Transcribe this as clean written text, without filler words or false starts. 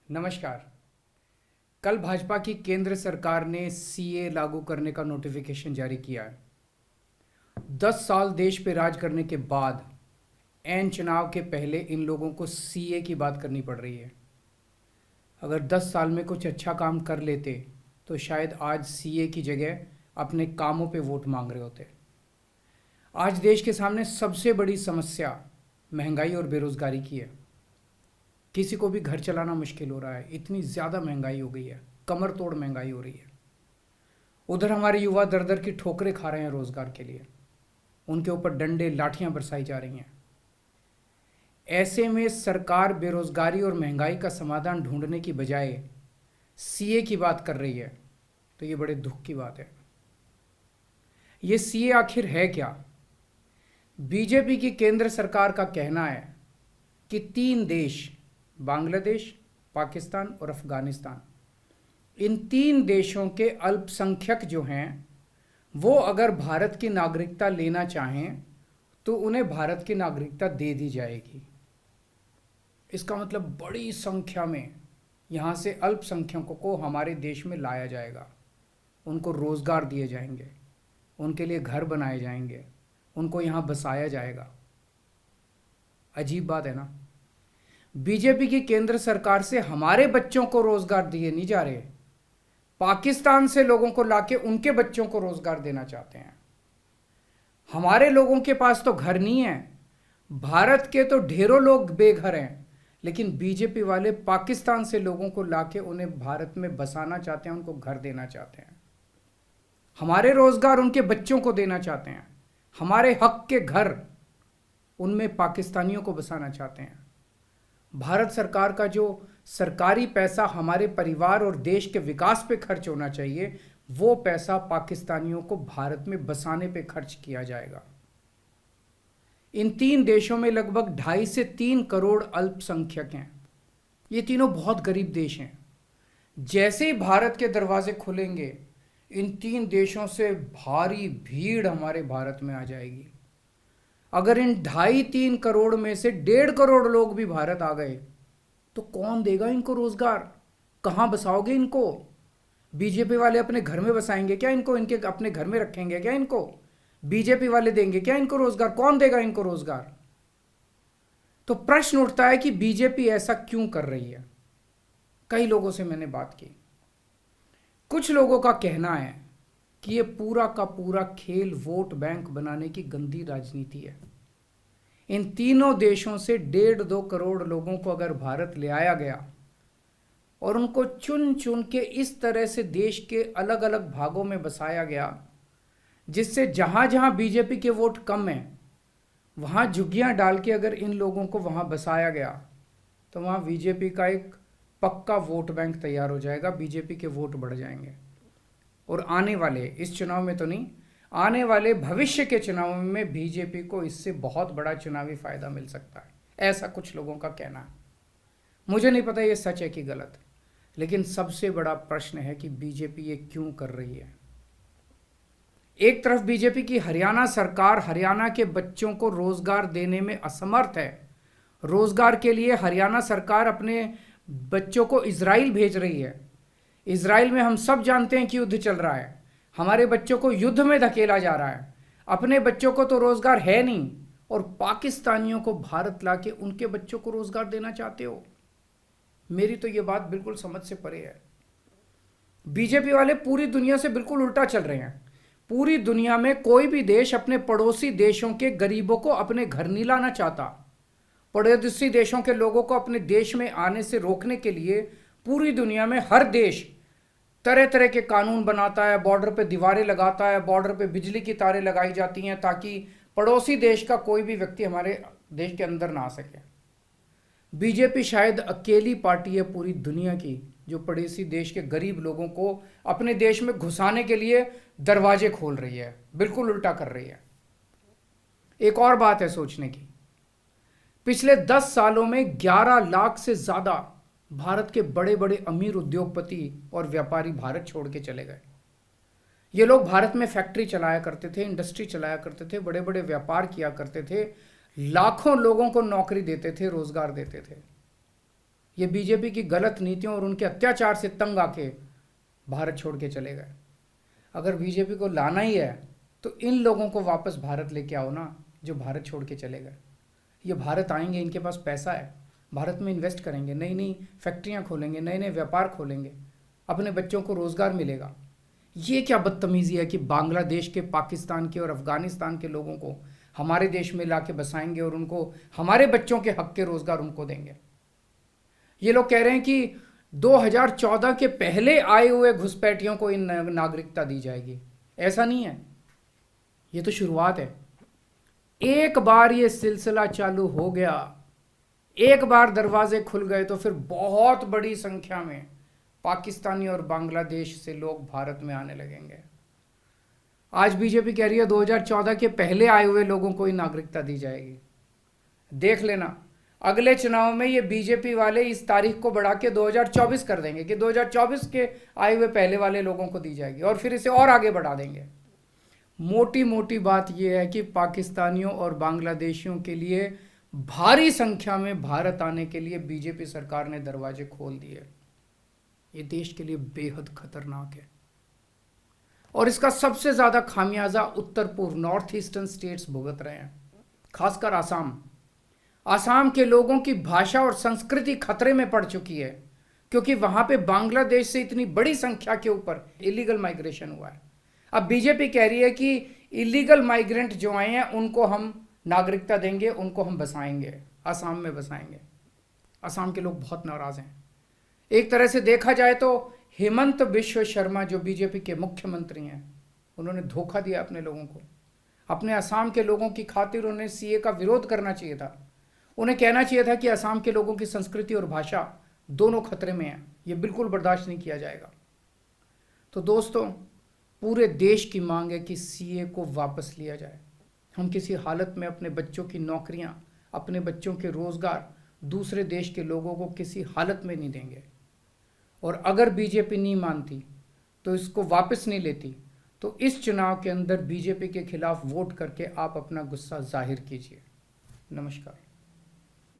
नमस्कार। कल भाजपा की केंद्र सरकार ने सीए लागू करने का नोटिफिकेशन जारी किया है। 10 साल देश पे राज करने के बाद एन चुनाव के पहले इन लोगों को सीए की बात करनी पड़ रही है। अगर 10 साल में कुछ अच्छा काम कर लेते तो शायद आज सीए की जगह अपने कामों पे वोट मांग रहे होते। आज देश के सामने सबसे बड़ी समस्या महंगाई और बेरोजगारी की है। किसी को भी घर चलाना मुश्किल हो रहा है, इतनी ज़्यादा महंगाई हो गई है, कमर तोड़ महंगाई हो रही है। उधर हमारे युवा दर दर की ठोकरें खा रहे हैं रोजगार के लिए, उनके ऊपर डंडे लाठियां बरसाई जा रही हैं। ऐसे में सरकार बेरोजगारी और महंगाई का समाधान ढूंढने की बजाय सीए की बात कर रही है, तो ये बड़े दुख की बात है। ये सीए आखिर है क्या? बीजेपी की केंद्र सरकार का कहना है कि 3 देश, बांग्लादेश, पाकिस्तान और अफगानिस्तान, इन 3 देशों के अल्पसंख्यक जो हैं वो अगर भारत की नागरिकता लेना चाहें तो उन्हें भारत की नागरिकता दे दी जाएगी। इसका मतलब बड़ी संख्या में यहाँ से अल्पसंख्यकों को हमारे देश में लाया जाएगा, उनको रोज़गार दिए जाएंगे, उनके लिए घर बनाए जाएंगे, उनको यहाँ बसाया जाएगा। अजीब बात है ना। बीजेपी की केंद्र सरकार से हमारे बच्चों को रोजगार दिए नहीं जा रहे, पाकिस्तान से लोगों को लाके उनके बच्चों को रोजगार देना चाहते हैं। हमारे लोगों के पास तो घर नहीं है, भारत के तो ढेरों लोग बेघर हैं, लेकिन बीजेपी वाले पाकिस्तान से लोगों को लाके उन्हें भारत में बसाना चाहते हैं, उनको घर देना चाहते हैं। हमारे रोजगार उनके बच्चों को देना चाहते हैं, हमारे हक के घर उनमें पाकिस्तानियों को बसाना चाहते हैं। भारत सरकार का जो सरकारी पैसा हमारे परिवार और देश के विकास पे खर्च होना चाहिए, वो पैसा पाकिस्तानियों को भारत में बसाने पे खर्च किया जाएगा। इन 3 देशों में लगभग 2.5 से 3 करोड़ अल्पसंख्यक हैं। ये तीनों बहुत गरीब देश हैं। जैसे ही भारत के दरवाजे खुलेंगे, इन 3 देशों से भारी भीड़ हमारे भारत में आ जाएगी। अगर इन 2.5-3 करोड़ में से 1.5 करोड़ लोग भी भारत आ गए तो कौन देगा इनको रोजगार? कहाँ बसाओगे इनको? बीजेपी वाले अपने घर में बसाएंगे क्या इनको? इनके अपने घर में रखेंगे क्या इनको? बीजेपी वाले देंगे क्या इनको रोजगार? कौन देगा इनको रोजगार? तो प्रश्न उठता है कि बीजेपी ऐसा क्यों कर रही है। कई लोगों से मैंने बात की, कुछ लोगों का कहना है कि ये पूरा का पूरा खेल वोट बैंक बनाने की गंदी राजनीति है। इन तीनों देशों से 1.5-2 करोड़ लोगों को अगर भारत ले आया गया और उनको चुन चुन के इस तरह से देश के अलग अलग भागों में बसाया गया, जिससे जहां जहां बीजेपी के वोट कम हैं वहां झुग्गियां डाल के अगर इन लोगों को वहां बसाया गया तो वहां बीजेपी का एक पक्का वोट बैंक तैयार हो जाएगा, बीजेपी के वोट बढ़ जाएंगे। और आने वाले इस चुनाव में तो नहीं, आने वाले भविष्य के चुनाव में बीजेपी को इससे बहुत बड़ा चुनावी फायदा मिल सकता है, ऐसा कुछ लोगों का कहना है। मुझे नहीं पता ये सच है कि गलत, लेकिन सबसे बड़ा प्रश्न है कि बीजेपी ये क्यों कर रही है। एक तरफ बीजेपी की हरियाणा सरकार हरियाणा के बच्चों को रोजगार देने में असमर्थ है। रोजगार के लिए हरियाणा सरकार अपने बच्चों को इजराइल भेज रही है। इजराइल में हम सब जानते हैं कि युद्ध चल रहा है, हमारे बच्चों को युद्ध में धकेला जा रहा है। अपने बच्चों को तो रोजगार है नहीं और पाकिस्तानियों को भारत लाके उनके बच्चों को रोजगार देना चाहते हो। मेरी तो ये बात बिल्कुल समझ से परे है। बीजेपी वाले पूरी दुनिया से बिल्कुल उल्टा चल रहे हैं। पूरी दुनिया में कोई भी देश अपने पड़ोसी देशों के गरीबों को अपने घर नहीं लाना चाहता। पड़ोसी देशों के लोगों को अपने देश में आने से रोकने के लिए पूरी दुनिया में हर देश तरह तरह के कानून बनाता है, बॉर्डर पे दीवारें लगाता है, बॉर्डर पे बिजली की तारें लगाई जाती हैं ताकि पड़ोसी देश का कोई भी व्यक्ति हमारे देश के अंदर ना आ सके। बीजेपी शायद अकेली पार्टी है पूरी दुनिया की जो पड़ोसी देश के गरीब लोगों को अपने देश में घुसाने के लिए दरवाजे खोल रही है, बिल्कुल उल्टा कर रही है। एक और बात है सोचने की, पिछले 10 सालों में 11 लाख से ज्यादा भारत के बड़े बड़े अमीर उद्योगपति और व्यापारी भारत छोड़ के चले गए। ये लोग भारत में फैक्ट्री चलाया करते थे, इंडस्ट्री चलाया करते थे, बड़े बड़े व्यापार किया करते थे, लाखों लोगों को नौकरी देते थे, रोजगार देते थे। ये बीजेपी की गलत नीतियों और उनके अत्याचार से तंग आके भारत छोड़ के चले गए। अगर बीजेपी को लाना ही है तो इन लोगों को वापस भारत लेके आओ ना, जो भारत छोड़ के चले गए। ये भारत आएंगे, इनके पास पैसा है, भारत में इन्वेस्ट करेंगे, नई नई फैक्ट्रियाँ खोलेंगे, नए नए व्यापार खोलेंगे, अपने बच्चों को रोज़गार मिलेगा। ये क्या बदतमीज़ी है कि बांग्लादेश के, पाकिस्तान के और अफ़गानिस्तान के लोगों को हमारे देश में ला के बसाएंगे और उनको हमारे बच्चों के हक के रोज़गार उनको देंगे। ये लोग कह रहे हैं कि 2014 के पहले आए हुए घुसपैठियों को इन नागरिकता दी जाएगी। ऐसा नहीं है, ये तो शुरुआत है। एक बार ये सिलसिला चालू हो गया, एक बार दरवाजे खुल गए तो फिर बहुत बड़ी संख्या में पाकिस्तानी और बांग्लादेश से लोग भारत में आने लगेंगे। आज बीजेपी कह रही है 2014 के पहले आए हुए लोगों को ही नागरिकता दी जाएगी। देख लेना, अगले चुनाव में ये बीजेपी वाले इस तारीख को बढ़ा के 2024 कर देंगे कि 2024 के आए हुए पहले वाले लोगों को दी जाएगी, और फिर इसे और आगे बढ़ा देंगे। मोटी मोटी बात यह है कि पाकिस्तानियों और बांग्लादेशियों के लिए भारी संख्या में भारत आने के लिए बीजेपी सरकार ने दरवाजे खोल दिए। ये देश के लिए बेहद खतरनाक है, और इसका सबसे ज़्यादा खामियाजा उत्तर पूर्व, नॉर्थ ईस्टर्न स्टेट्स भुगत रहे हैं, खासकर आसाम। आसाम के लोगों की भाषा और संस्कृति खतरे में पड़ चुकी है, क्योंकि वहां पे बांग्लादेश से इतनी बड़ी संख्या के ऊपर इलीगल माइग्रेशन हुआ है। अब बीजेपी कह रही है कि इलीगल माइग्रेंट जो आए हैं उनको हम नागरिकता देंगे, उनको हम बसाएंगे, आसाम में बसाएंगे। आसाम के लोग बहुत नाराज हैं। एक तरह से देखा जाए तो हेमंत बिश्व शर्मा जो बीजेपी के मुख्यमंत्री हैं, उन्होंने धोखा दिया अपने लोगों को। अपने असम के लोगों की खातिर उन्हें सीए का विरोध करना चाहिए था। उन्हें कहना चाहिए था कि असम के लोगों की संस्कृति और भाषा दोनों खतरे में है, ये बिल्कुल बर्दाश्त नहीं किया जाएगा। तो दोस्तों, पूरे देश की मांग है कि सीए को वापस लिया जाए। हम किसी हालत में अपने बच्चों की नौकरियां, अपने बच्चों के रोजगार दूसरे देश के लोगों को किसी हालत में नहीं देंगे। और अगर बीजेपी नहीं मानती तो इसको वापस नहीं लेती, तो इस चुनाव के अंदर बीजेपी के खिलाफ वोट करके आप अपना गुस्सा जाहिर कीजिए। नमस्कार।